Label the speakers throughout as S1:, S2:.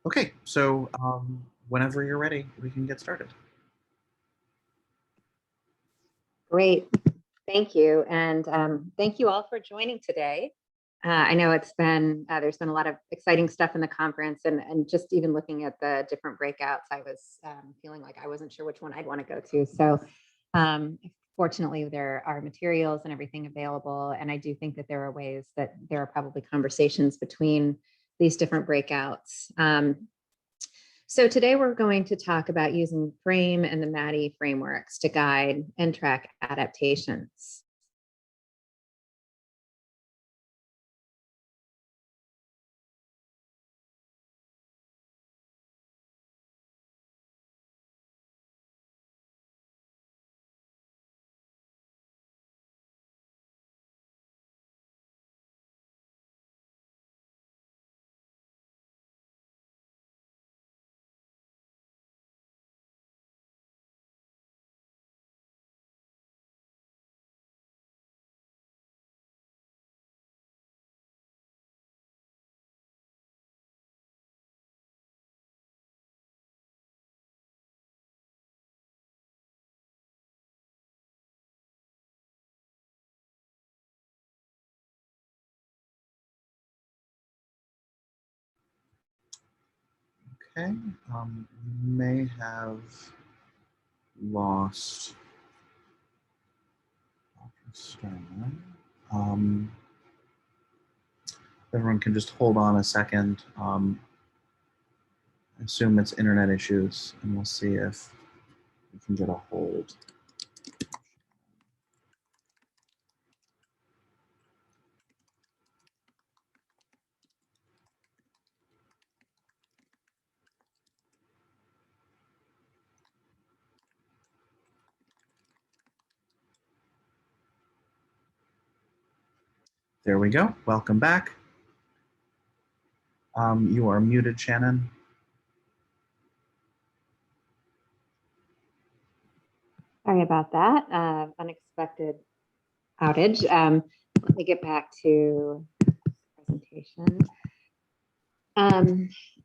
S1: Okay, so whenever you're ready, we can get started.
S2: Great, thank you. And thank you all for joining today. I know it's been, there's been a lot of exciting stuff in the conference, and just even looking at the different breakouts, I was feeling like I wasn't sure which one I'd want to go to. So fortunately, there are materials and everything available. And I do think that there are ways that there are probably conversations between these different breakouts. So today we're going to talk about using FRAME and the MADI frameworks to guide and track adaptations.
S1: Okay, we may have lost Dr. Stirman. Everyone can just hold on a second. I assume it's internet issues, and we'll see if we can get a hold. There we go. Welcome back. You are muted, Shannon.
S2: Sorry about that, unexpected outage. Let me get back to the presentation.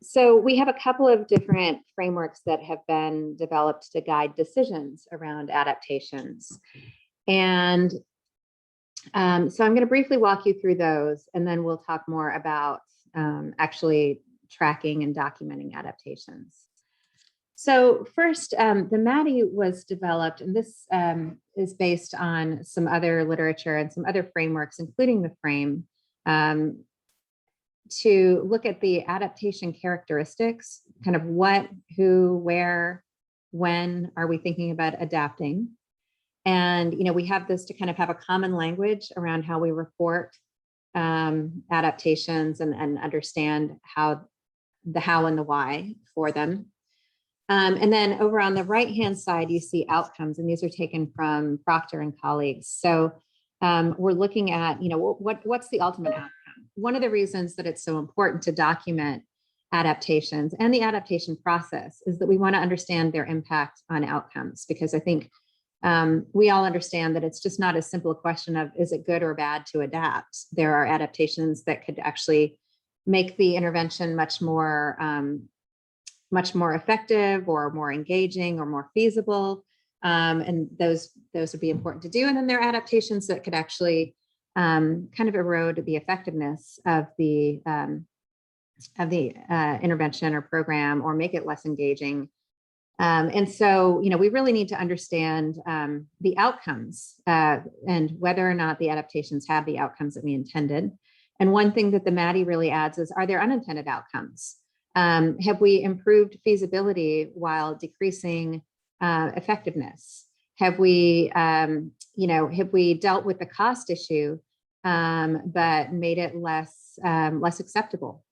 S2: So we have a couple of different frameworks that have been developed to guide decisions around adaptations. And so I'm going to briefly walk you through those, and then we'll talk more about actually tracking and documenting adaptations. So first, the MADI was developed, and this is based on some other literature and some other frameworks, including the FRAME, to look at the adaptation characteristics, kind of what, who, where, when are we thinking about adapting. And, we have this to kind of have a common language around how we report adaptations and understand how and the why for them. And then over on the right-hand side, you see outcomes, and these are taken from Proctor and colleagues. So we're looking at, what's the ultimate outcome? One of the reasons that it's so important to document adaptations and the adaptation process is that we want to understand their impact on outcomes, because I think we all understand that it's just not as simple a question of, is it good or bad to adapt? There are adaptations that could actually make the intervention much more effective or more engaging or more feasible. And those would be important to do. And then there are adaptations that could actually kind of erode the effectiveness of the intervention or program, or make it less engaging. And so, we really need to understand the outcomes and whether or not the adaptations have the outcomes that we intended. And one thing that the MADI really adds is, are there unintended outcomes? Have we improved feasibility while decreasing effectiveness? Have we, have we dealt with the cost issue, but made it less acceptable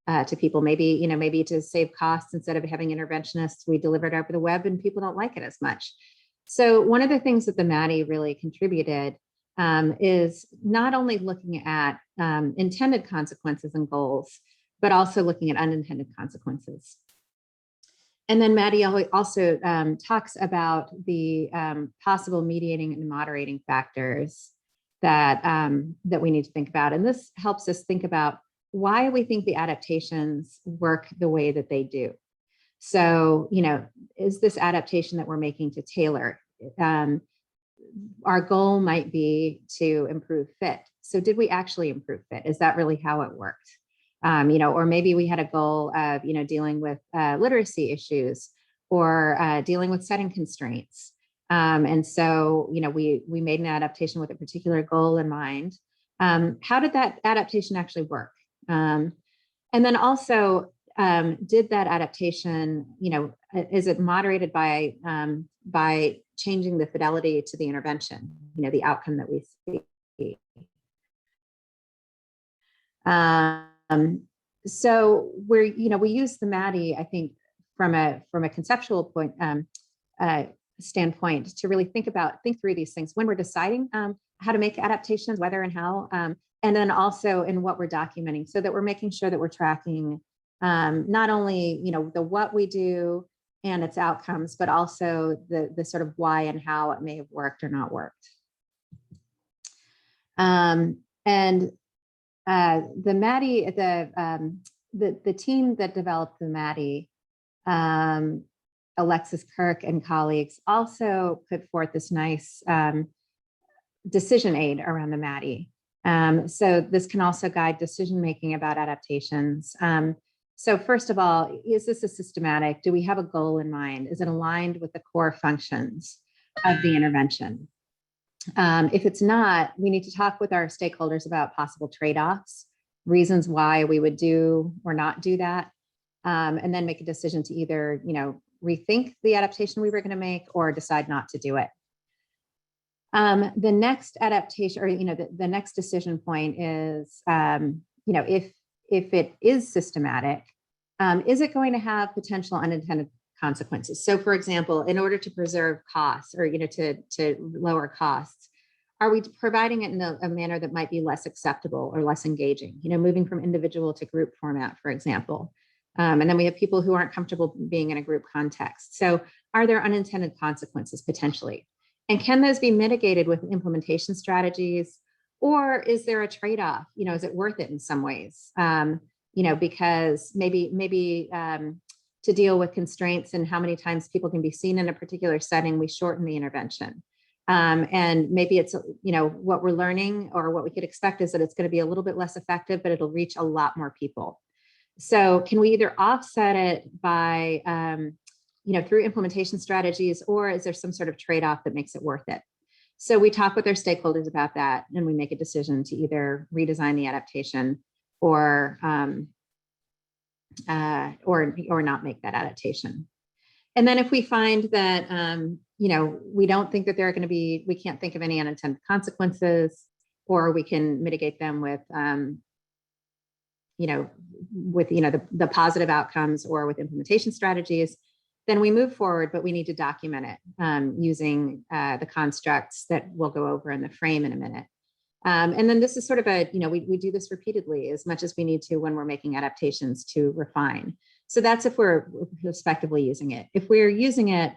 S2: to people? Maybe, maybe to save costs, instead of having interventionists, we deliver it over the web and people don't like it as much. So one of the things that the MADI really contributed is not only looking at intended consequences and goals, but also looking at unintended consequences. And then MADI also talks about the possible mediating and moderating factors that we need to think about. And this helps us think about why we think the adaptations work the way that they do. So, is this adaptation that we're making to tailor? Our goal might be to improve fit. So did we actually improve fit? Is that really how it worked? Or maybe we had a goal of, dealing with literacy issues or dealing with setting constraints. And so, we made an adaptation with a particular goal in mind. How did that adaptation actually work? And then also, did that adaptation, is it moderated by changing the fidelity to the intervention, the outcome that we see? So we use the MADI, I think, from a conceptual point standpoint to really think through these things when we're deciding how to make adaptations, whether and how, and then also in what we're documenting, so that we're making sure that we're tracking not only the what we do and its outcomes, but also the sort of why and how it may have worked or not worked. And the MADI, the team that developed the MADI, Alexis Kirk and colleagues, also put forth this nice decision aid around the MADI. So this can also guide decision-making about adaptations. So first of all, is this a systematic? Do we have a goal in mind? Is it aligned with the core functions of the intervention? If it's not, we need to talk with our stakeholders about possible trade-offs, reasons why we would do or not do that, and then make a decision to either, rethink the adaptation we were going to make or decide not to do it. The next adaptation, or the next decision point is, if it is systematic, is it going to have potential unintended consequences? So, for example, in order to preserve costs or to lower costs, are we providing it in a manner that might be less acceptable or less engaging? Moving from individual to group format, for example. And then we have people who aren't comfortable being in a group context. So, are there unintended consequences potentially? And can those be mitigated with implementation strategies? Or is there a trade-off? Is it worth it in some ways? Because maybe to deal with constraints and how many times people can be seen in a particular setting, we shorten the intervention. And maybe it's, what we're learning or what we could expect is that it's going to be a little bit less effective, but it'll reach a lot more people. So can we either offset it by, through implementation strategies, or is there some sort of trade-off that makes it worth it? So we talk with our stakeholders about that, and we make a decision to either redesign the adaptation or not make that adaptation. And then if we find that, we don't think that there are going to be, we can't think of any unintended consequences, or we can mitigate them with, the positive outcomes or with implementation strategies, then we move forward, but we need to document it using the constructs that we'll go over in the frame in a minute. And then this is sort of we do this repeatedly as much as we need to when we're making adaptations to refine. So that's if we're prospectively using it. If we're using it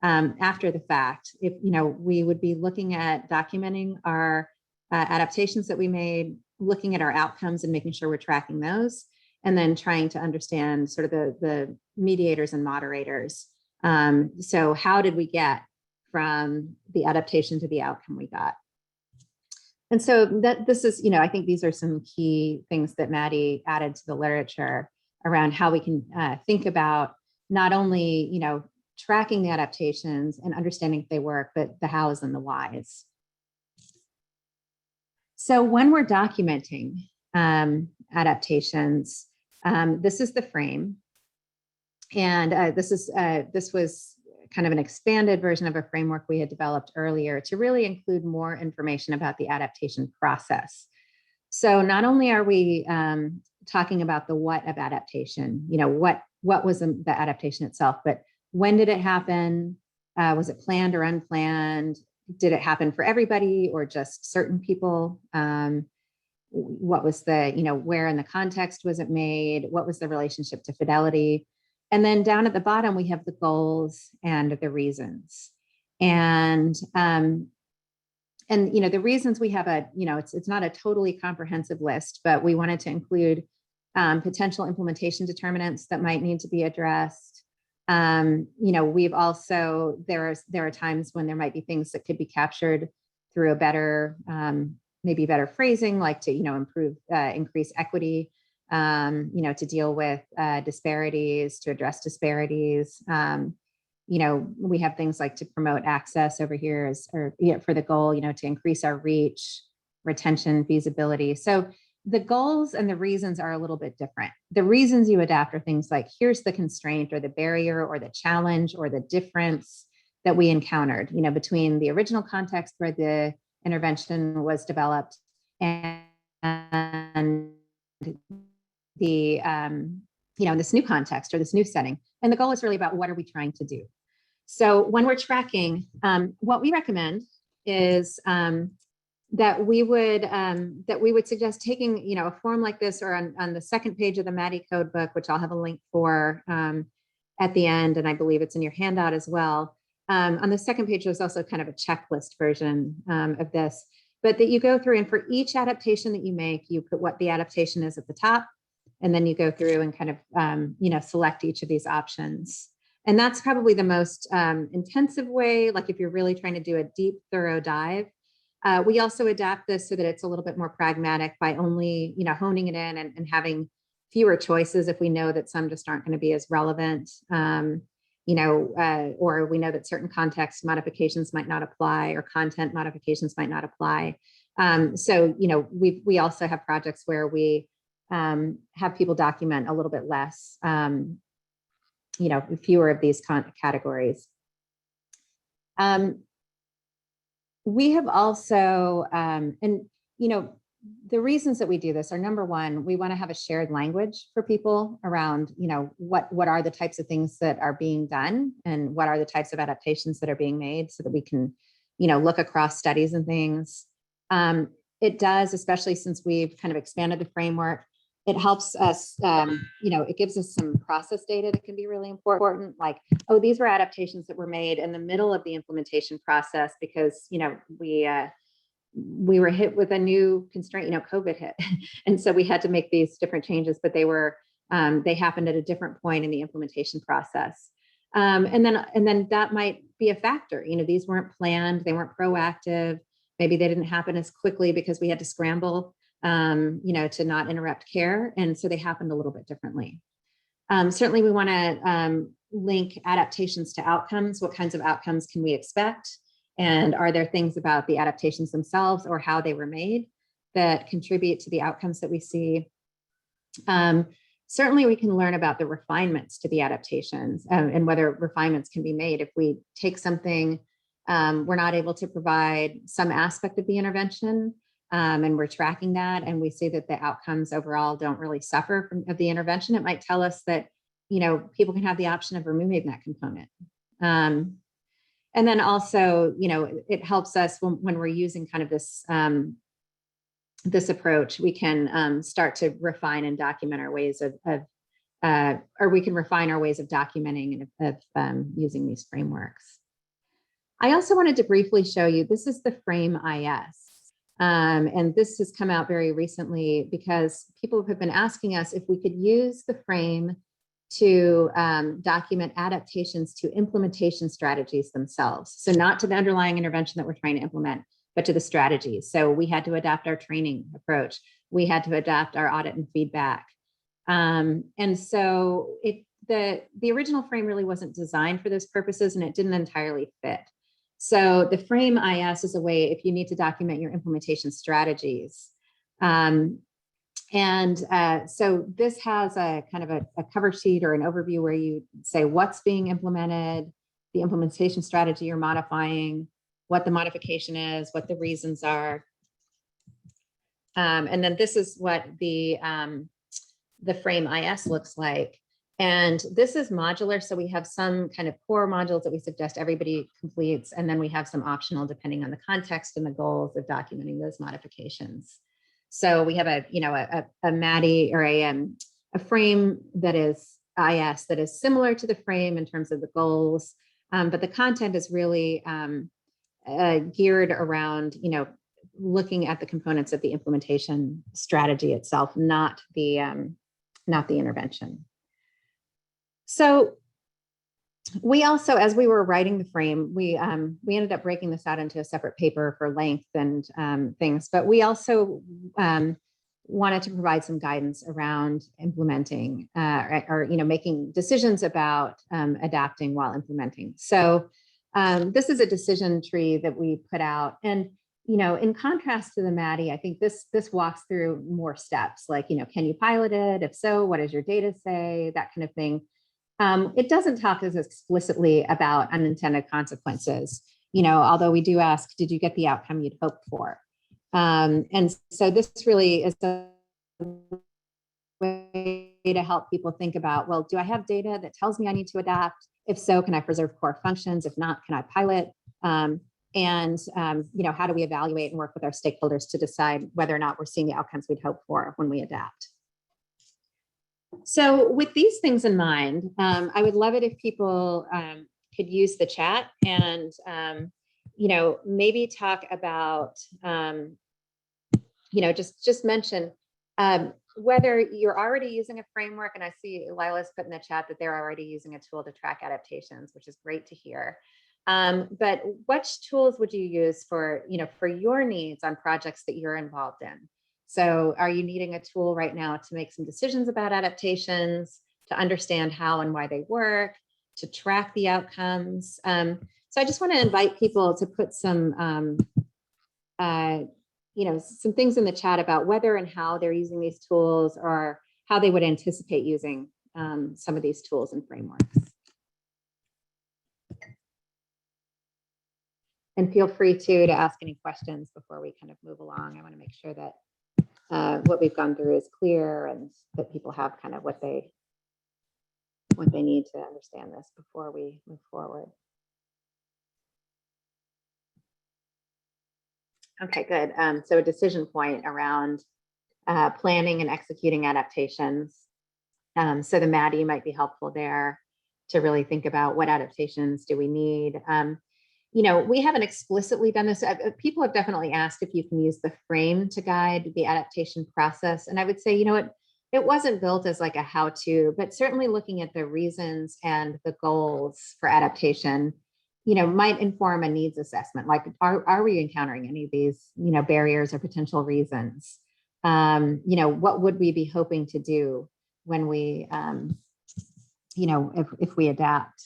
S2: after the fact, we would be looking at documenting our adaptations that we made, looking at our outcomes and making sure we're tracking those, and then trying to understand sort of the mediators and moderators. So how did we get from the adaptation to the outcome we got? And so this is, I think these are some key things that MADI added to the literature around how we can think about not only, tracking the adaptations and understanding if they work, but the hows and the whys. So when we're documenting adaptations, this is the frame. And this was kind of an expanded version of a framework we had developed earlier to really include more information about the adaptation process. So not only are we talking about the what of adaptation, what was the adaptation itself, but when did it happen? Was it planned or unplanned? Did it happen for everybody or just certain people? What was the, where in the context was it made? What was the relationship to fidelity? And then down at the bottom, we have the goals and the reasons. And the reasons we have it's not a totally comprehensive list, but we wanted to include potential implementation determinants that might need to be addressed. We've also, there are times when there might be things that could be captured through a better, maybe better phrasing, like to, increase equity, to deal with disparities, to address disparities. We have things like to promote access over here for the goal, to increase our reach, retention, feasibility. So the goals and the reasons are a little bit different. The reasons you adapt are things like, here's the constraint or the barrier or the challenge or the difference that we encountered, between the original context where the intervention was developed and the, this new context or this new setting. And the goal is really about what are we trying to do? So when we're tracking, what we recommend is that we would suggest taking, a form like this, or on the second page of the MADI code book, which I'll have a link for at the end, and I believe it's in your handout as well. On the second page, there's also kind of a checklist version of this, but that you go through, and for each adaptation that you make, you put what the adaptation is at the top, and then you go through and kind of, select each of these options. And that's probably the most intensive way, like if you're really trying to do a deep, thorough dive. We also adapt this so that it's a little bit more pragmatic by only, honing it in and having fewer choices if we know that some just aren't going to be as relevant, or we know that certain context modifications might not apply or content modifications might not apply. So, we also have projects where we have people document a little bit less, fewer of these categories. We have also, the reasons that we do this are, number one, we want to have a shared language for people around, what are the types of things that are being done and what are the types of adaptations that are being made, so that we can, look across studies and things. It does, especially since we've kind of expanded the framework, it helps us, it gives us some process data that can be really important, like, oh, these were adaptations that were made in the middle of the implementation process because, we were hit with a new constraint, COVID hit. And so we had to make these different changes, but they happened at a different point in the implementation process. And then that might be a factor. These weren't planned, they weren't proactive. Maybe they didn't happen as quickly because we had to scramble, to not interrupt care. And so they happened a little bit differently. Certainly we want to link adaptations to outcomes. What kinds of outcomes can we expect? And are there things about the adaptations themselves or how they were made that contribute to the outcomes that we see? Certainly we can learn about the refinements to the adaptations and whether refinements can be made. If we take something, we're not able to provide some aspect of the intervention, and we're tracking that, and we see that the outcomes overall don't really suffer of the intervention, it might tell us that, people can have the option of removing that component. And then also, it helps us when we're using kind of this, this approach, we can start to refine and document our ways or we can refine our ways of documenting and of using these frameworks. I also wanted to briefly show you, this is the Frame IS. And this has come out very recently because people have been asking us if we could use the frame to document adaptations to implementation strategies themselves. So not to the underlying intervention that we're trying to implement, but to the strategies. So we had to adapt our training approach. We had to adapt our audit and feedback. And so the original frame really wasn't designed for those purposes, and it didn't entirely fit. So the Frame IS is a way if you need to document your implementation strategies. So this has a kind of a cover sheet or an overview where you say what's being implemented, the implementation strategy you're modifying, what the modification is, what the reasons are. And then this is what the Frame IS looks like. And this is modular. So we have some kind of core modules that we suggest everybody completes. And then we have some optional depending on the context and the goals of documenting those modifications. So we have a MADI or a frame that is IS that is similar to the frame in terms of the goals, but the content is really geared around, looking at the components of the implementation strategy itself, not the not the intervention. So we also, as we were writing the frame, we ended up breaking this out into a separate paper for length and things, but we also wanted to provide some guidance around implementing or making decisions about adapting while implementing. So this is a decision tree that we put out, and in contrast to the MADI, I think this walks through more steps, like can you pilot it? If so, what does your data say? That kind of thing. It doesn't talk as explicitly about unintended consequences, although we do ask, did you get the outcome you'd hoped for? And so this really is a way to help people think about, well, do I have data that tells me I need to adapt? If so, can I preserve core functions? If not, can I pilot? And how do we evaluate and work with our stakeholders to decide whether or not we're seeing the outcomes we'd hope for when we adapt? So with these things in mind, I would love it if people could use the chat and, maybe talk about, just mention whether you're already using a framework. And I see Lila's put in the chat that they're already using a tool to track adaptations, which is great to hear. But which tools would you use for your needs on projects that you're involved in? So are you needing a tool right now to make some decisions about adaptations, to understand how and why they work, to track the outcomes? So I just want to invite people to put some, some things in the chat about whether and how they're using these tools, or how they would anticipate using some of these tools and frameworks. And feel free to ask any questions before we kind of move along. I want to make sure that what we've gone through is clear, and that people have kind of what they need to understand this before we move forward. Okay, good. So a decision point around planning and executing adaptations. So the MADI might be helpful there to really think about what adaptations do we need. We haven't explicitly done this. People have definitely asked if you can use the frame to guide the adaptation process. And I would say, it wasn't built as like a how-to, but certainly looking at the reasons and the goals for adaptation, might inform a needs assessment. Like, are we encountering any of these, barriers or potential reasons? What would we be hoping to do when we, if we adapt?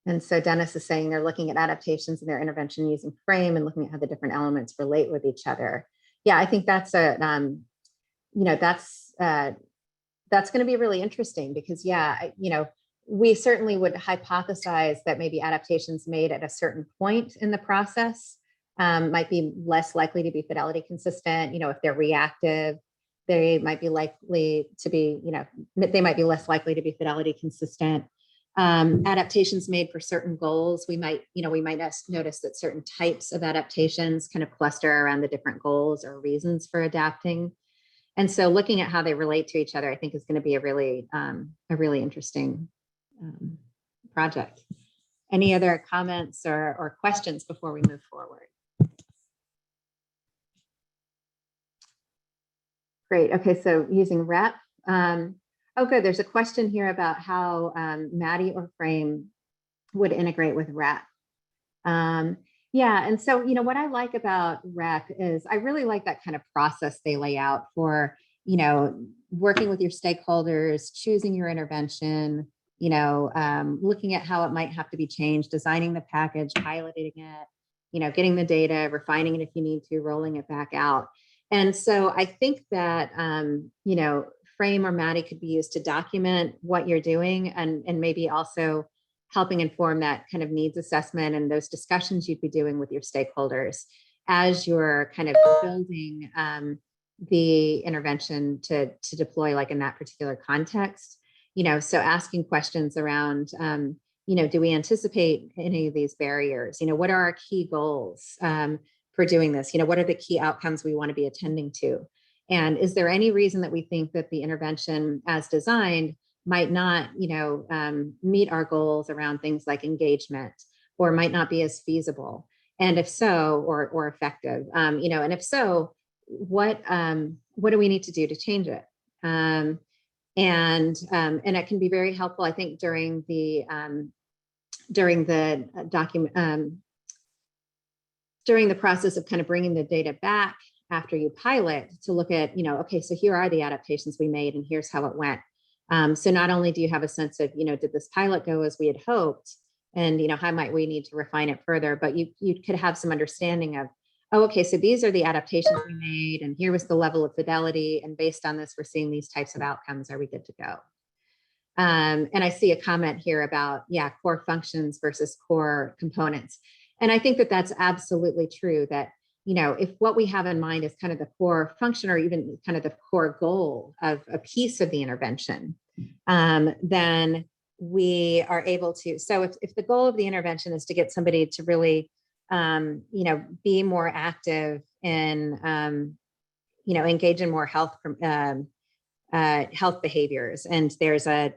S2: And so Dennis is saying they're looking at adaptations in their intervention using frame and looking at how the different elements relate with each other. Yeah, I think that's that's going to be really interesting, because we certainly would hypothesize that maybe adaptations made at a certain point in the process might be less likely to be fidelity consistent. If they're reactive, they might be likely to be, they might be less likely to be fidelity consistent. Adaptations made for certain goals, we might notice that certain types of adaptations kind of cluster around the different goals or reasons for adapting. And so looking at how they relate to each other, I think is going to be a really interesting project. Any other comments or questions before we move forward? Great. Okay, so using REP. Oh, good. There's a question here about how MADI or frame would integrate with REP. Yeah, and so, what I like about REP is I really like that kind of process they lay out for, working with your stakeholders, choosing your intervention, looking at how it might have to be changed, designing the package, piloting it, getting the data, refining it if you need to, rolling it back out. And so I think that, frame or MADI could be used to document what you're doing, and maybe also helping inform that kind of needs assessment and those discussions you'd be doing with your stakeholders as you're kind of building the intervention to deploy, like in that particular context. So asking questions around, do we anticipate any of these barriers? What are our key goals for doing this? What are the key outcomes we want to be attending to? And is there any reason that we think that the intervention as designed might not, meet our goals around things like engagement, or might not be as feasible? And if so, or effective, and if so, what do we need to do to change it? And it can be very helpful, I think, during the process of kind of bringing the data back after you pilot, to look at, okay, so here are the adaptations we made and here's how it went. So not only do you have a sense of, did this pilot go as we had hoped, and how might we need to refine it further, but you could have some understanding of, oh, okay, so these are the adaptations we made, and here was the level of fidelity, and based on this, we're seeing these types of outcomes. Are we good to go? And I see a comment here about, core functions versus core components. And I think that that's absolutely true, that, if what we have in mind is kind of the core function, or even kind of the core goal of a piece of the intervention, then we are able to, so if the goal of the intervention is to get somebody to really, be more active in, engage in more health behaviors, and there's a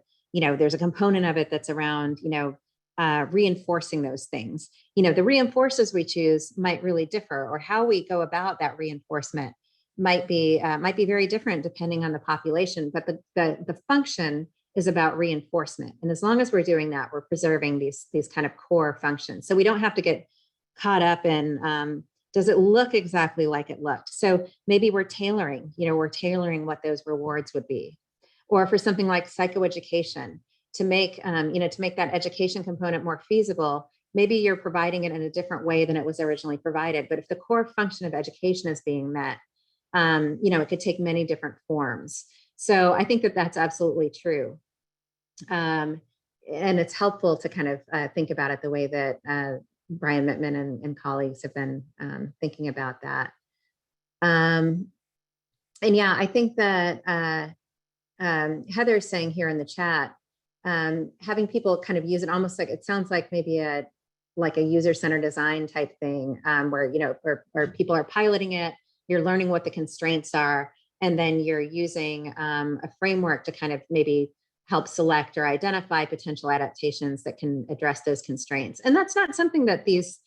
S2: component of it that's around, reinforcing those things. The reinforcers we choose might really differ, or how we go about that reinforcement might be very different depending on the population, but the function is about reinforcement. And as long as we're doing that, we're preserving these kind of core functions. So we don't have to get caught up in, does it look exactly like it looked? So maybe we're tailoring what those rewards would be. Or for something like psychoeducation, to make that education component more feasible, maybe you're providing it in a different way than it was originally provided. But if the core function of education is being met, it could take many different forms. So I think that that's absolutely true. And it's helpful to kind of think about it the way that Brian Mittman and colleagues have been thinking about that. And I think that Heather's saying here in the chat, having people kind of use it almost like, it sounds like maybe a user-centered design type thing, where people are piloting it, you're learning what the constraints are, and then you're using a framework to kind of maybe help select or identify potential adaptations that can address those constraints. And that's not something that these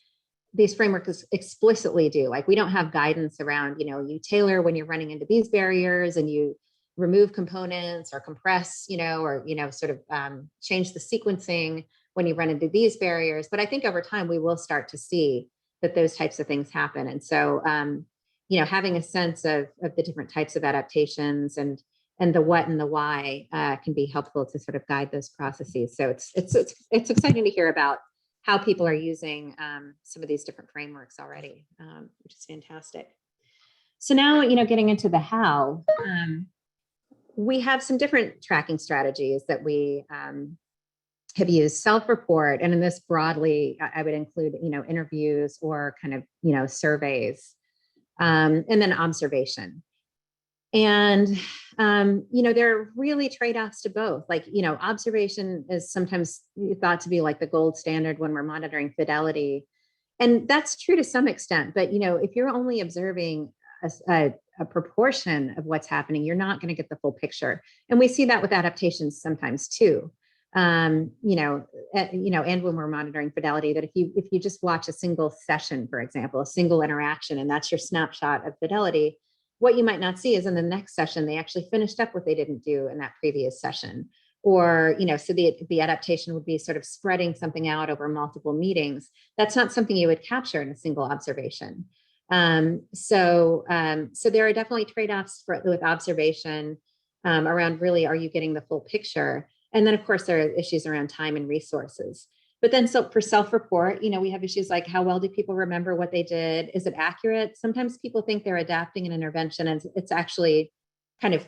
S2: frameworks explicitly do. Like, we don't have guidance around, you tailor when you're running into these barriers, and you remove components or compress, or, sort of change the sequencing when you run into these barriers. But I think over time, we will start to see that those types of things happen. And so, having a sense of the different types of adaptations and the what and the why can be helpful to sort of guide those processes. So it's exciting to hear about how people are using some of these different frameworks already, which is fantastic. So now, getting into the how, we have some different tracking strategies that we have used. Self-report, and in this broadly, I would include, interviews or kind of, surveys, and then observation. And, there are really trade-offs to both. Like, observation is sometimes thought to be like the gold standard when we're monitoring fidelity. And that's true to some extent, but, if you're only observing a proportion of what's happening, you're not going to get the full picture. And we see that with adaptations sometimes too. And when we're monitoring fidelity, that if you just watch a single session, for example, a single interaction, and that's your snapshot of fidelity, what you might not see is in the next session, they actually finished up what they didn't do in that previous session. Or, so the adaptation would be sort of spreading something out over multiple meetings. That's not something you would capture in a single observation. So there are definitely trade-offs with observation around really, are you getting the full picture? And then of course there are issues around time and resources. But then so for self-report, we have issues like, how well do people remember what they did? Is it accurate? Sometimes people think they're adapting an intervention, and it's actually kind of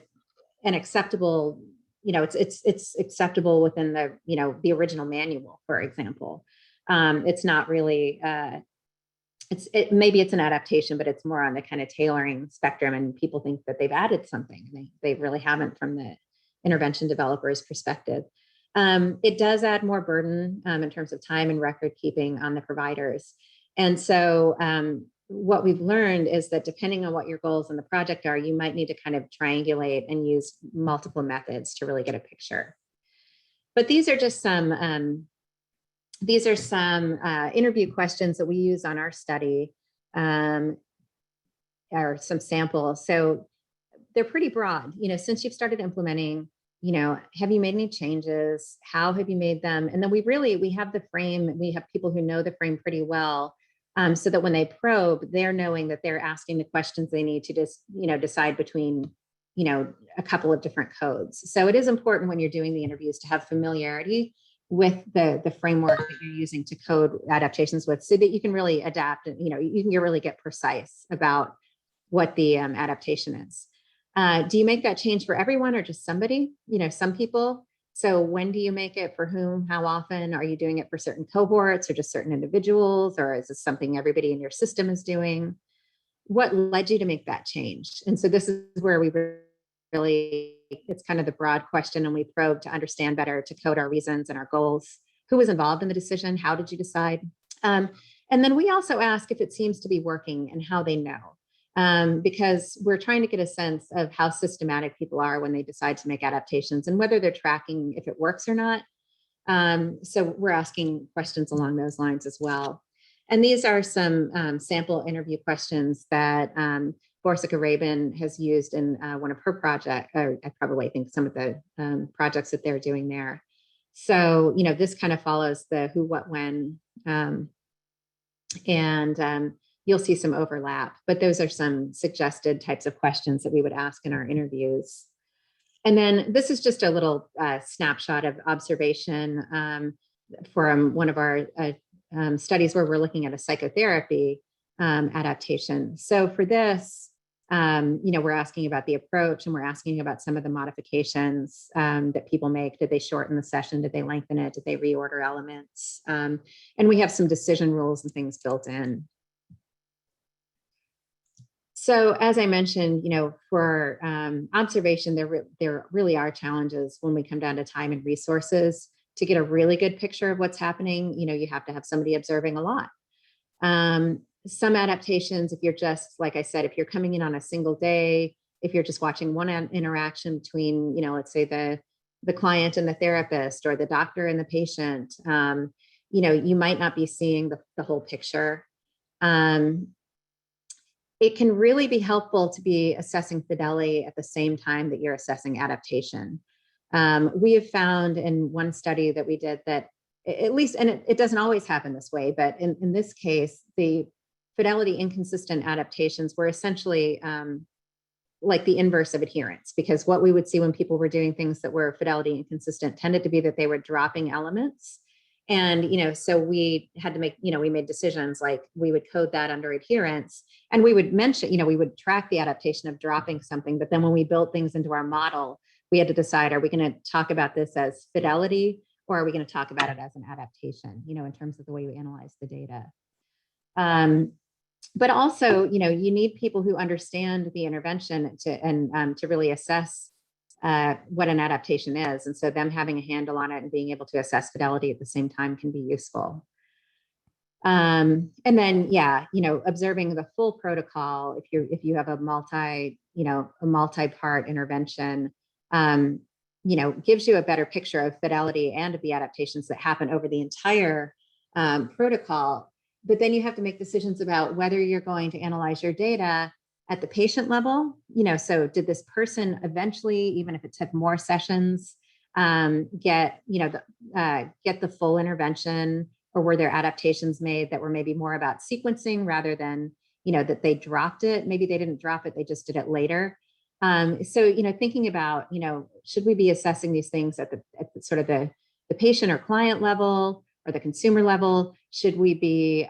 S2: an acceptable, it's acceptable within the, the original manual, for example. It's not really, maybe it's an adaptation, but it's more on the kind of tailoring spectrum, and people think that they've added something. They really haven't from the intervention developer's perspective. It does add more burden in terms of time and record keeping on the providers. And so what we've learned is that depending on what your goals in the project are, you might need to kind of triangulate and use multiple methods to really get a picture. But these are just some interview questions that we use on our study, or some samples. So they're pretty broad. Since you've started implementing, have you made any changes? How have you made them? And then we have the frame. We have people who know the frame pretty well, so that when they probe, they're knowing that they're asking the questions they need to just, decide between, a couple of different codes. So it is important when you're doing the interviews to have familiarity with the framework that you're using to code adaptations with, so that you can really adapt and, you can really get precise about what the adaptation is. Do you make that change for everyone or just somebody? Some people. So when do you make it, for whom, how often? Are you doing it for certain cohorts or just certain individuals? Or is this something everybody in your system is doing? What led you to make that change? And so this is where we really, it's kind of the broad question, and we probe to understand better, to code our reasons and our goals. Who was involved in the decision? How did you decide? And then we also ask if it seems to be working and how they know. Because we're trying to get a sense of how systematic people are when they decide to make adaptations, and whether they're tracking if it works or not. So we're asking questions along those lines as well. And these are some sample interview questions that Borsika Rabin has used in one of her projects, or I probably think some of the projects that they're doing there. So, this kind of follows the who, what, when, and you'll see some overlap, but those are some suggested types of questions that we would ask in our interviews. And then this is just a little snapshot of observation from one of our studies where we're looking at a psychotherapy adaptation. So for this, we're asking about the approach, and we're asking about some of the modifications that people make. Did they shorten the session? Did they lengthen it? Did they reorder elements? And we have some decision rules and things built in. So as I mentioned, for observation, there really are challenges when we come down to time and resources. To get a really good picture of what's happening, you have to have somebody observing a lot. Some adaptations, if you're just, like I said, if you're coming in on a single day, if you're just watching one interaction between, let's say the client and the therapist, or the doctor and the patient, you might not be seeing the whole picture. It can really be helpful to be assessing fidelity at the same time that you're assessing adaptation. We have found in one study that we did that, at least, and it doesn't always happen this way, but in this case, the fidelity inconsistent adaptations were essentially like the inverse of adherence, because what we would see when people were doing things that were fidelity inconsistent tended to be that they were dropping elements. And, so we had to make, we made decisions like we would code that under adherence, and we would mention, we would track the adaptation of dropping something. But then when we built things into our model, we had to decide, are we going to talk about this as fidelity, or are we going to talk about it as an adaptation, in terms of the way we analyze the data. But also, you need people who understand the intervention to really assess what an adaptation is. And so them having a handle on it and being able to assess fidelity at the same time can be useful. And then, observing the full protocol, if you have a multi-part intervention, gives you a better picture of fidelity and of the adaptations that happen over the entire protocol. But then you have to make decisions about whether you're going to analyze your data at the patient level. So did this person eventually, even if it took more sessions, get the full intervention, or were there adaptations made that were maybe more about sequencing rather than, that they dropped it? Maybe they didn't drop it, they just did it later. So, thinking about, should we be assessing these things at the sort of the patient or client level, or the consumer level? Should we be,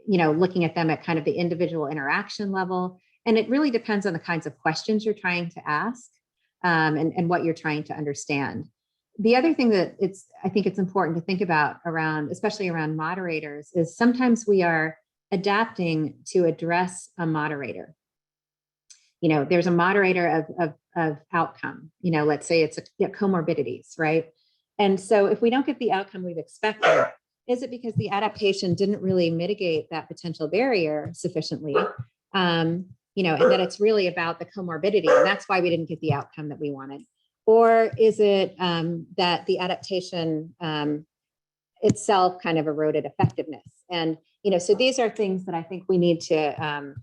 S2: looking at them at kind of the individual interaction level? And it really depends on the kinds of questions you're trying to ask, and what you're trying to understand. The other thing that I think it's important to think about especially around moderators, is sometimes we are adapting to address a moderator. There's a moderator of outcome, let's say it's comorbidities, right? And so if we don't get the outcome we've expected, is it because the adaptation didn't really mitigate that potential barrier sufficiently? And that it's really about the comorbidity, and that's why we didn't get the outcome that we wanted? Or is it that the adaptation itself kind of eroded effectiveness? And, so these are things that I think we need to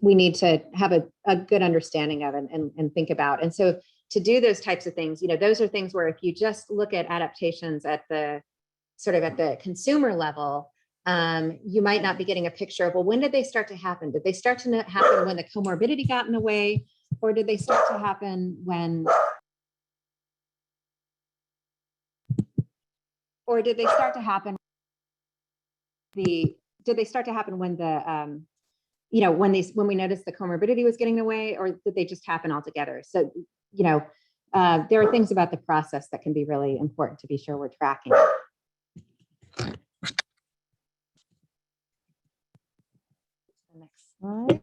S2: we need to have a good understanding of and think about. And so to do those types of things, you know, those are things where if you just look at adaptations at the sort of at the consumer level, you might not be getting a picture of, well, when did they start to happen? Did they start to happen when the comorbidity got in the way? Or did they start to happen when, or did they start to happen when the, you know, when we noticed the comorbidity was getting in the way, or did they just happen altogether? So, you know, there are things about the process that can be really important to be sure we're tracking. Next slide.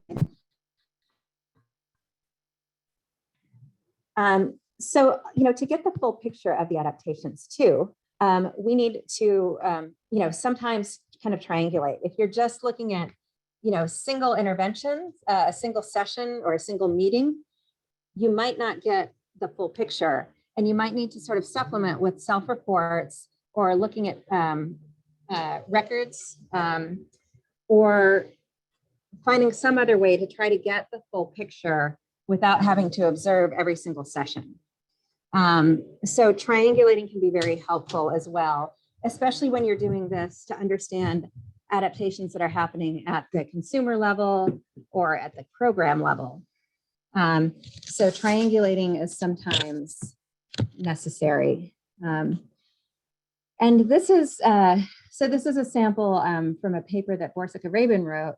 S2: So, you know, to get the full picture of the adaptations too, we need to, you know, sometimes kind of triangulate. If you're just looking at, you know, single interventions, a single session or a single meeting, you might not get the full picture, and you might need to sort of supplement with self-reports or looking at records, or finding some other way to try to get the full picture without having to observe every single session. So triangulating can be very helpful as well, especially when you're doing this to understand adaptations that are happening at the consumer level or at the program level. So triangulating is sometimes necessary. And this is, so this is a sample from a paper that Borsuk Rabin wrote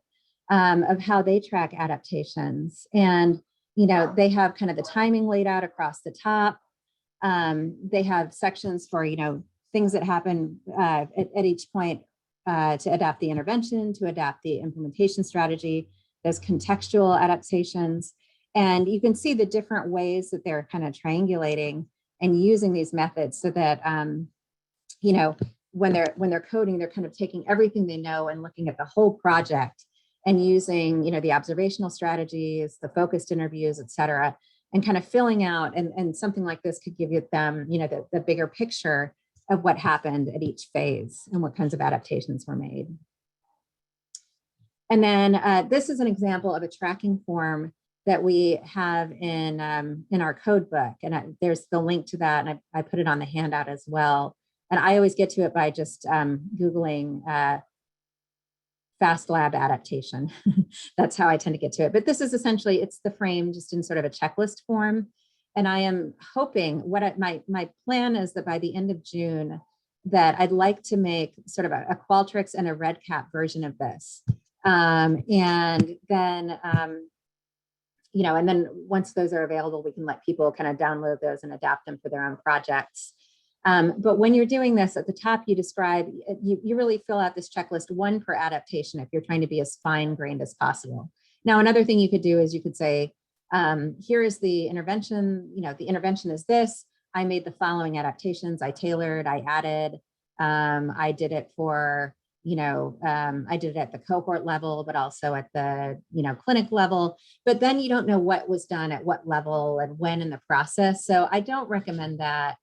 S2: of how they track adaptations. And, you know, they have kind of the timing laid out across the top. They have sections for, you know, things that happen at each point to adapt the intervention, to adapt the implementation strategy. There's contextual adaptations. And you can see the different ways that they're kind of triangulating and using these methods so that, you know, when they're coding, they're kind of taking everything they know and looking at the whole project and using, you know, the observational strategies, the focused interviews, et cetera, and kind of filling out, and something like this could give them, you know, the bigger picture of what happened at each phase and what kinds of adaptations were made. And then this is an example of a tracking form that we have in our code book. And there's the link to that, and I put it on the handout as well. And I always get to it by just Googling fast lab adaptation. That's how I tend to get to it. But this is essentially, it's the frame just in sort of a checklist form. And I am hoping, my plan is that by the end of June, that I'd like to make sort of a Qualtrics and a REDCap version of this. And then, you know, and then once those are available, we can let people kind of download those and adapt them for their own projects. But when you're doing this, at the top, you describe, you really fill out this checklist, one per adaptation, if you're trying to be as fine-grained as possible. Now, another thing you could do is you could say, here is the intervention, you know, the intervention is this. I made the following adaptations. I tailored, I added, I did it for, you know, I did it at the cohort level, but also at the, you know, clinic level. But then you don't know what was done at what level and when in the process. So I don't recommend that.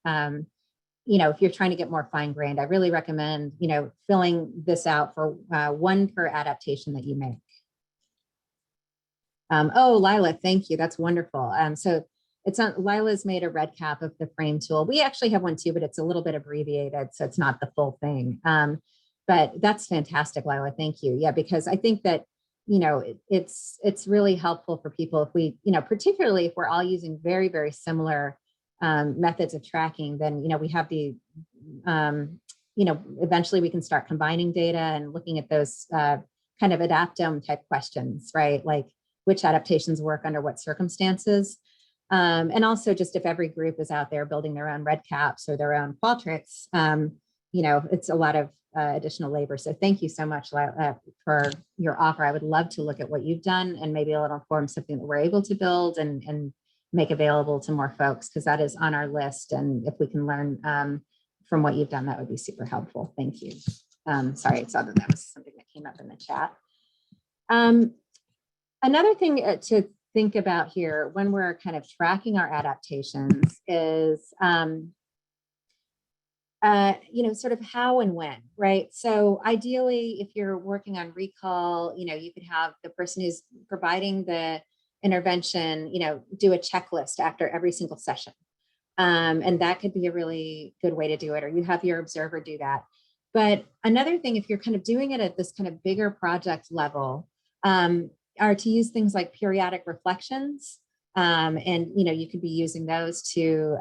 S2: You know, if you're trying to get more fine-grained, I really recommend, you know, filling this out for one per adaptation that you make. Oh, Lila, thank you. That's wonderful. So it's on, Lila's made a REDCap of the frame tool. We actually have one too, but it's a little bit abbreviated, so it's not the full thing. But that's fantastic, Lila. Thank you. Yeah, because I think that, you know, it's really helpful for people if we, you know, particularly if we're all using very, very similar methods of tracking, then, you know, we have the, you know, eventually we can start combining data and looking at those kind of adaptome type questions, right? Like which adaptations work under what circumstances. And also just if every group is out there building their own REDCaps or their own Qualtrics, you know, it's a lot of additional labor. So thank you so much for your offer. I would love to look at what you've done, and maybe it'll inform something that we're able to build and make available to more folks, because that is on our list. And if we can learn from what you've done, that would be super helpful. Thank you. Sorry, I saw that was something that came up in the chat. Another thing to think about here when we're kind of tracking our adaptations is sort of how and when, right? So ideally, if you're working on recall, you could have the person who's providing the intervention, do a checklist after every single session. And that could be a really good way to do it, or you have your observer do that. But another thing, if you're kind of doing it at this kind of bigger project level, are to use things like periodic reflections. And, you could be using those to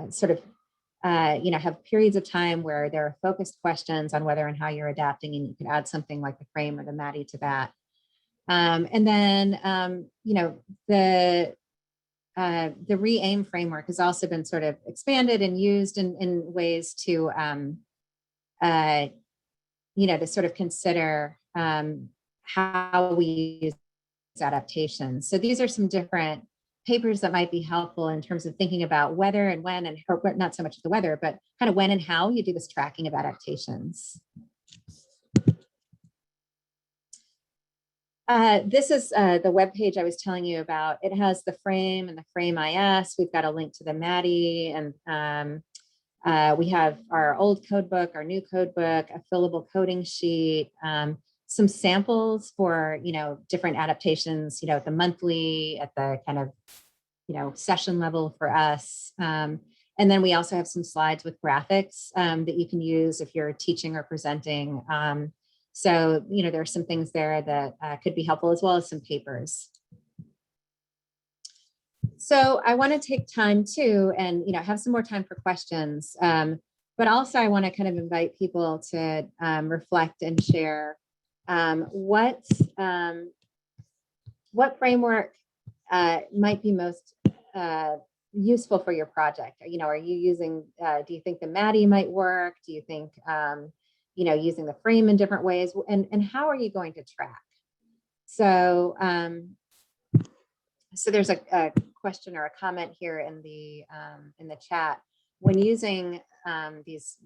S2: sort of have periods of time where there are focused questions on whether and how you're adapting, and you can add something like the frame or the MADI to that. And then, the re-aim framework has also been sort of expanded and used in ways to, to sort of consider how we use adaptations. So these are some different papers that might be helpful in terms of thinking about whether and when, and or not so much the weather, but kind of when and how you do this tracking of adaptations. This is the web page I was telling you about. It has the frame and the frame IS. We've got a link to the MADI, and we have our old code book, our new code book, a fillable coding sheet, some samples for, different adaptations, at the monthly, at the kind of, session level for us. And then we also have some slides with graphics that you can use if you're teaching or presenting. So, there are some things there that could be helpful, as well as some papers. So I want to take time too, and, have some more time for questions. But also I want to kind of invite people to reflect and share what framework might be most useful for your project. Are you using, do you think the MADI might work? Do you think, using the frame in different ways, and how are you going to track? So, so there's a question or a comment here in the chat. When using these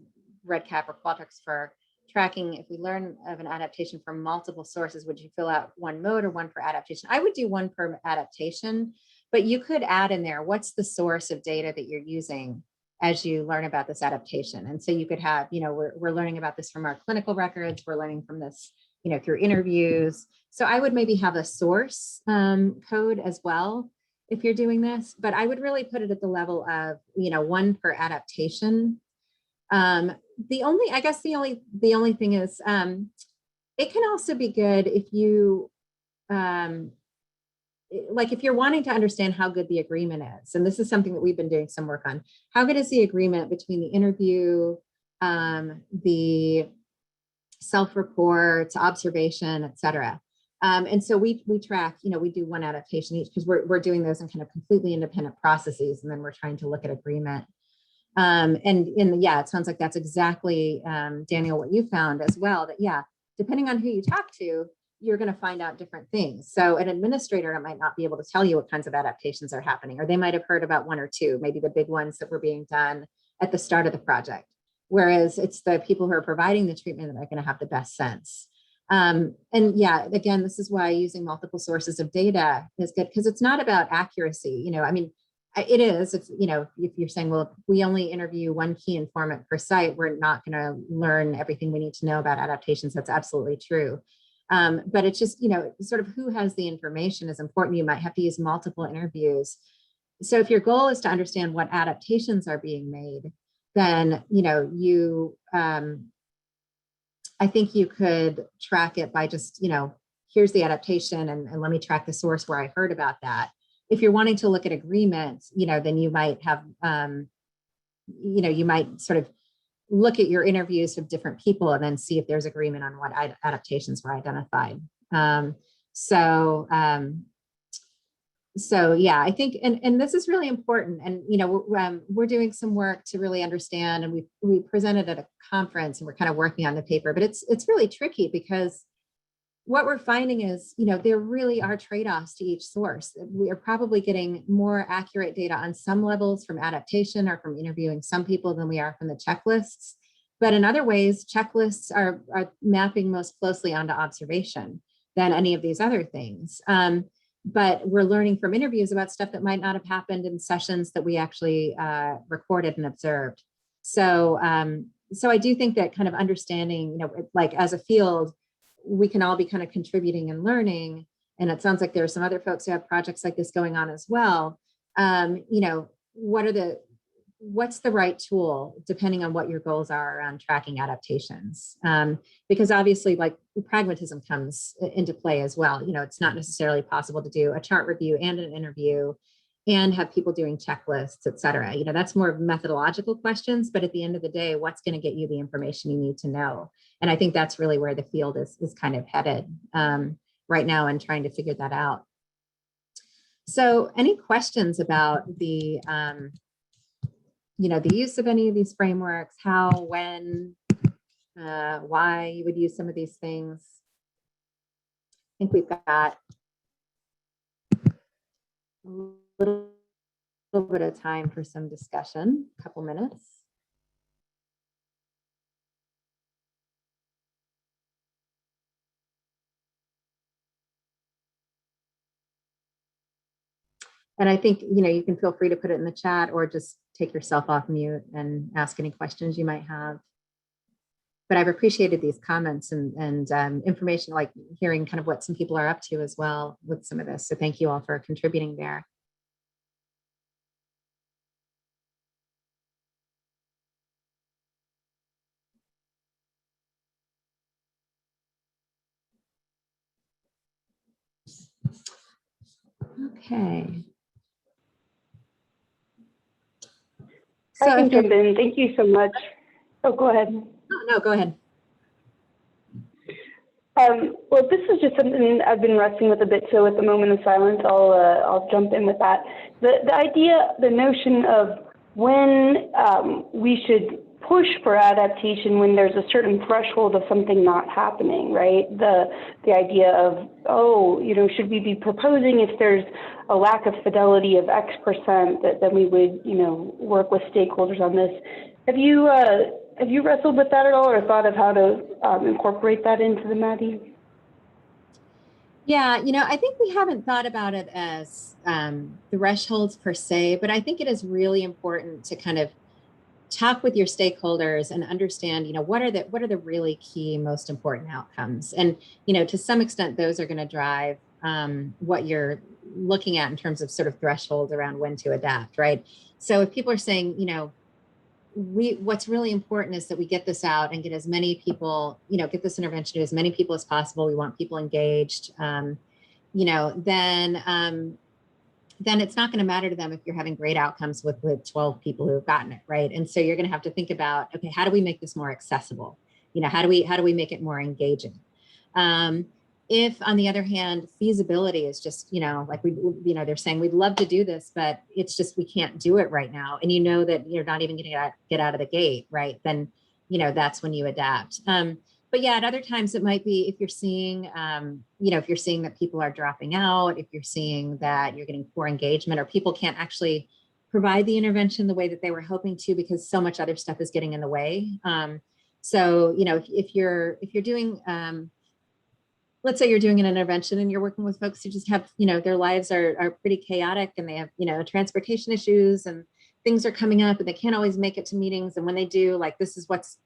S2: REDCap or Qualtrics for tracking, if we learn of an adaptation from multiple sources, would you fill out one mode or one per adaptation? I would do one per adaptation, but you could add in there, what's the source of data that you're using as you learn about this adaptation? And so you could have, we're learning about this from our clinical records, we're learning from this, through interviews. So I would maybe have a source code as well if you're doing this, but I would really put it at the level of, one per adaptation. The only thing is, it can also be good if you, like if you're wanting to understand how good the agreement is, and this is something that we've been doing some work on, how good is the agreement between the interview, the self-reports, observation, et cetera. And so we track, we do one adaptation each, because we're doing those in kind of completely independent processes, and then we're trying to look at agreement. Yeah, it sounds like that's exactly, Daniel, what you found as well, that yeah, depending on who you talk to, you're going to find out different things. So an administrator might not be able to tell you what kinds of adaptations are happening, or they might have heard about one or two, maybe the big ones that were being done at the start of the project. Whereas it's the people who are providing the treatment that are going to have the best sense. And yeah, again, this is why using multiple sources of data is good, because it's not about accuracy. I mean, it is, if you're saying, well, if we only interview one key informant per site, we're not going to learn everything we need to know about adaptations. That's absolutely true. But it's just, sort of who has the information is important. You might have to use multiple interviews. So if your goal is to understand what adaptations are being made, then, I think you could track it by just, here's the adaptation, and let me track the source where I heard about that. If you're wanting to look at agreements, then you might have, you might sort of look at your interviews with different people and then see if there's agreement on what adaptations were identified. So yeah, I think, and this is really important. And, we're doing some work to really understand, and we presented at a conference, and we're kind of working on the paper, but it's really tricky, because what we're finding is, there really are trade-offs to each source. We are probably getting more accurate data on some levels from adaptation or from interviewing some people than we are from the checklists. But in other ways, checklists are mapping most closely onto observation than any of these other things. But we're learning from interviews about stuff that might not have happened in sessions that we actually recorded and observed. So, so I do think that kind of understanding, you know, like as a field, we can all be kind of contributing and learning. And it sounds like there are some other folks who have projects like this going on as well. You know, what's the right tool depending on what your goals are around tracking adaptations? Because obviously, like, pragmatism comes into play as well. You know, it's not necessarily possible to do a chart review and an interview and have people doing checklists, et cetera. You know, that's more of methodological questions, but at the end of the day, what's going to get you the information you need to know? And I think that's really where the field is kind of headed right now, and trying to figure that out. So any questions about the, you know, the use of any of these frameworks, how, when, why you would use some of these things? I think we've got a little bit of time for some discussion, a couple minutes. And I think, you know, you can feel free to put it in the chat or just take yourself off mute and ask any questions you might have. But I've appreciated these comments and information, like hearing kind of what some people are up to as well with some of this. So thank you all for contributing there. Okay.
S3: So I can jump in. Thank you so much. Oh, go ahead.
S2: Oh, no, go ahead.
S3: Well, this is just something I've been wrestling with a bit. So at the moment of silence, I'll jump in with that. The idea, the notion of when we should push for adaptation when there's a certain threshold of something not happening, right? The idea of, oh, you know, should we be proposing if there's a lack of fidelity of X% that then we would, you know, work with stakeholders on this. Have you wrestled with that at all, or thought of how to incorporate that into the MADI?
S2: Yeah, you know, I think we haven't thought about it as thresholds per se, but I think it is really important to kind of talk with your stakeholders and understand, you know, what are the really key, most important outcomes. And, you know, to some extent, those are going to drive what you're looking at in terms of sort of thresholds around when to adapt, right? So if people are saying, you know, what's really important is that we get this out and get as many people, you know, get this intervention to as many people as possible. We want people engaged, you know, then it's not going to matter to them if you're having great outcomes with 12 people who have gotten it, right? And so you're going to have to think about, okay, how do we make this more accessible? You know, how do we make it more engaging? If, on the other hand, feasibility is just, you know, like you know, they're saying we'd love to do this, but it's just we can't do it right now, and you know that you're not even going to get out of the gate, right? Then, you know, that's when you adapt. But yeah, at other times it might be if you're seeing, you know, if you're seeing that people are dropping out, if you're seeing that you're getting poor engagement, or people can't actually provide the intervention the way that they were hoping to because so much other stuff is getting in the way. So, you know, if you're doing, let's say you're doing an intervention and you're working with folks who just have, you know, their lives are pretty chaotic and they have, you know, transportation issues and things are coming up and they can't always make it to meetings. And when they do, like, this is what's,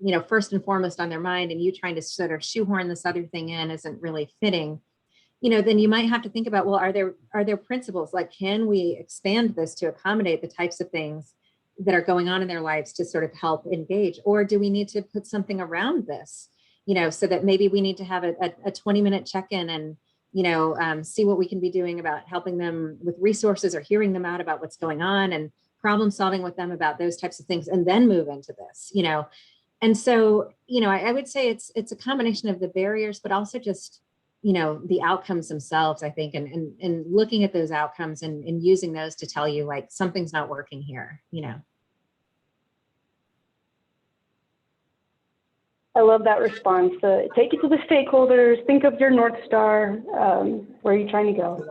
S2: you know, first and foremost on their mind, and you trying to sort of shoehorn this other thing in isn't really fitting, you know, then you might have to think about, well, are there principles? Like, can we expand this to accommodate the types of things that are going on in their lives to sort of help engage? Or do we need to put something around this, you know, so that maybe we need to have a 20-minute check-in and, you know, see what we can be doing about helping them with resources or hearing them out about what's going on and problem solving with them about those types of things, and then move into this, you know. And so, you know, I would say it's a combination of the barriers, but also just, you know, the outcomes themselves, I think, and looking at those outcomes and using those to tell you, like, something's not working here, you know.
S3: I love that response. Take it to the stakeholders, think of your North Star, where are you trying to go?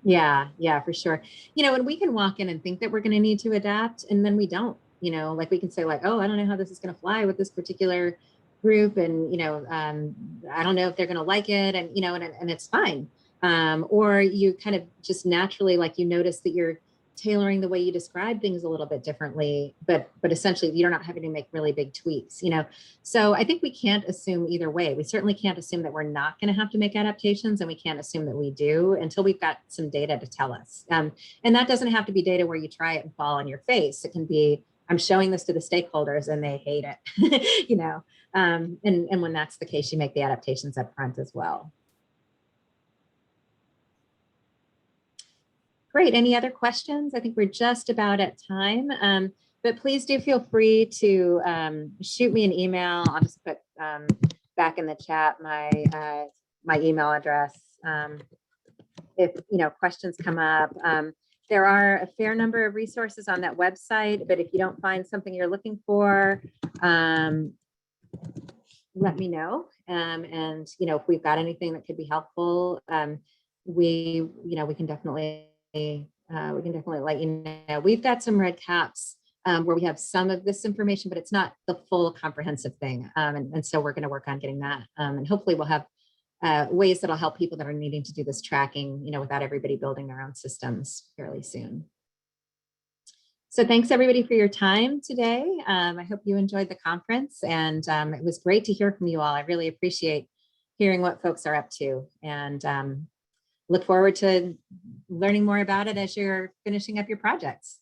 S2: Yeah, for sure. You know, and we can walk in and think that we're going to need to adapt, and then we don't, you know, like we can say, like, oh, I don't know how this is going to fly with this particular group. And, you know, I don't know if they're going to like it, and, you know, and it's fine. Or you kind of just naturally, like, you notice that you're tailoring the way you describe things a little bit differently, but essentially you're not having to make really big tweaks, you know? So I think we can't assume either way. We certainly can't assume that we're not going to have to make adaptations, and we can't assume that we do until we've got some data to tell us. And that doesn't have to be data where you try it and fall on your face. It can be, I'm showing this to the stakeholders and they hate it, you know? And when that's the case, you make the adaptations up front as well. Great. Any other questions? I think we're just about at time, but please do feel free to shoot me an email. I'll just put back in the chat my email address. If questions come up, there are a fair number of resources on that website, but if you don't find something you're looking for, let me know. And if we've got anything that could be helpful, we can definitely let you know. We've got some red caps where we have some of this information, but it's not the full comprehensive thing. And so we're going to work on getting that. And hopefully we'll have ways that'll help people that are needing to do this tracking, without everybody building their own systems fairly soon. So thanks everybody for your time today. I hope you enjoyed the conference, and it was great to hear from you all. I really appreciate hearing what folks are up to, and look forward to learning more about it as you're finishing up your projects.